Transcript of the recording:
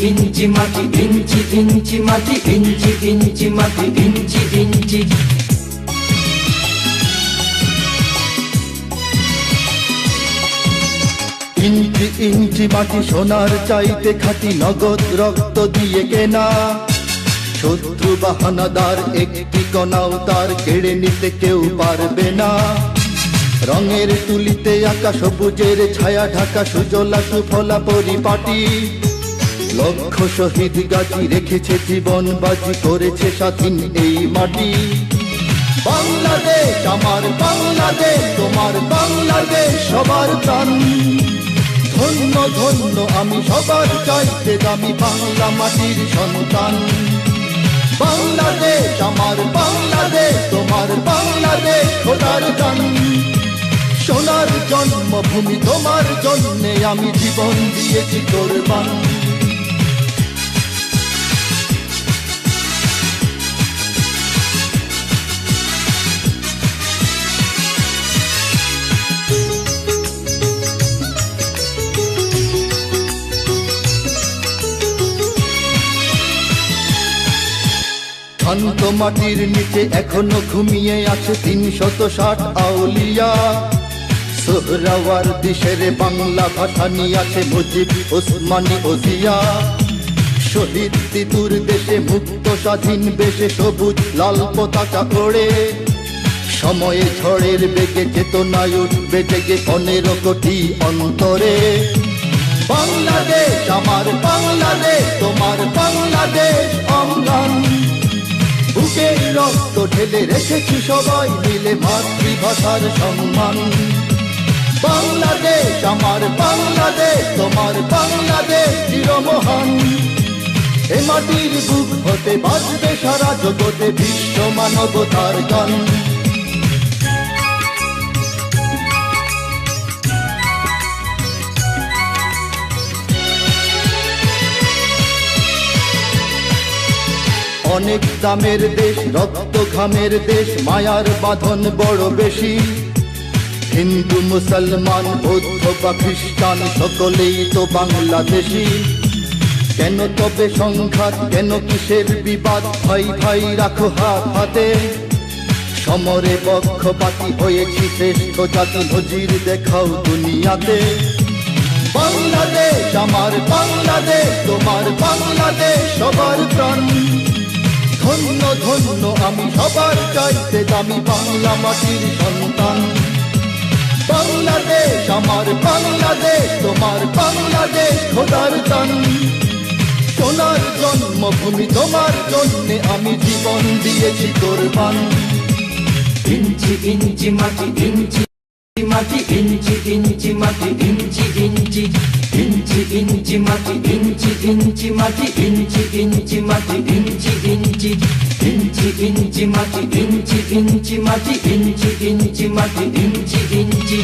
ইঞ্চি মাটি, ইঞ্চি ইঞ্চি মাটি, ইঞ্চি ইঞ্চি মাটি, ইঞ্চি ইঞ্চি। ইঞ্চি ইঞ্চি মাটি সোনার চাইতে খাঁটি, নগদ রক্ত দিয়ে কেনা। শত্রু বাহানাদার একটি কণাও তার কেড়ে নিতে কেউ পারবে না। রঙের তুলিতে আঁকা সবুজের ছায়া ঢাকা সুজলা সুফলা পরিপাটি। লক্ষ শহীদ গাজী রেখেছে জীবন বাজি, করেছে স্বাধীন এই মাটি। বাংলাদেশ আমার বাংলাদেশ, তোমার বাংলাদেশ সবার প্রাণ। ধন্য ধন্য আমি সবার চাইতে দামি বাংলা মাটির সন্তান। বাংলাদেশ আমার বাংলাদেশ, তোমার বাংলাদেশ খোদার দান। সোনার জন্মভূমি তোমার জন্যে আমি জীবন দিয়েছি কোরবান। শান্ত মাটির নিচে এখনো ঘুমিয়ে আছে ৩৬০ আউলিয়া। সোহরাওয়ার্দী শেরে বাংলা ভাষা নিয়ে আছে মুজিব, ওসমানী ও জিয়া। শহীদ তিতুর দেশে মুক্ত স্বাধীন বেশে সবুজ লাল পতাকা ওড়ে। সময়ে ঝড়ের বেগে চেতনায় উঠবে জেগে ১৫ কোটি অন্তরে। বাংলাদেশ আমার বাংলাদেশ, তোমার বাংলাদেশ অম্লান। বুকের রক্ত ঢেলে রেখেছি সবাই মিলে মাতৃভাষার সম্মান। বাংলাদেশ আমার বাংলাদেশ, তোমার বাংলাদেশ চিরমহান। এ মাটির বুক হতে বাজবে সারা জগতে বিশ্ব মানবতার গান। অনেক দামের দেশ, রক্ত ঘামের দেশ, মায়ার বাঁধন বড় বেশি। হিন্দু মুসলমান বৌদ্ধ বা খ্রিস্টান সকলেই তো বাংলাদেশি। কেন তবে সংঘাত, কেন কিসের বিবাদ? ভাই ভাই রাখো হাত হাতে। সমরে পক্ষপাতী হয়েছি শ্রেষ্ঠ জাতি, নজির দেখাও দুনিয়াতে। বাংলাদেশ আমার বাংলাদেশ, তোমার বাংলাদেশ সবার প্রাণ। ধন্য ধন্য আমি সবার চাইতে দামি বাংলা মাটির সন্তান। বাংলাদেশ আমার বাংলাদেশ, তোমার বাংলাদেশ খোদার দান। সোনার জন্মভূমি তোমার জন্যে আমি জীবন দিয়েছি কোরবান। ইঞ্চি ইঞ্চি মাটি, ইঞ্চি মাটি, ইঞ্চি ইঞ্চি মাটি, ইঞ্চি ইঞ্চি। ইঞ্চি ইঞ্চি মাটি, ইঞ্চি ইঞ্চি মাটি, ইঞ্চি ইঞ্চি মাটি, ইঞ্চি ইঞ্চি। ইঞ্চি ইঞ্চি মাটি, ইঞ্চি ইঞ্চি মাটি, ইঞ্চি ইঞ্চি মাটি, ইঞ্চি ইঞ্চি।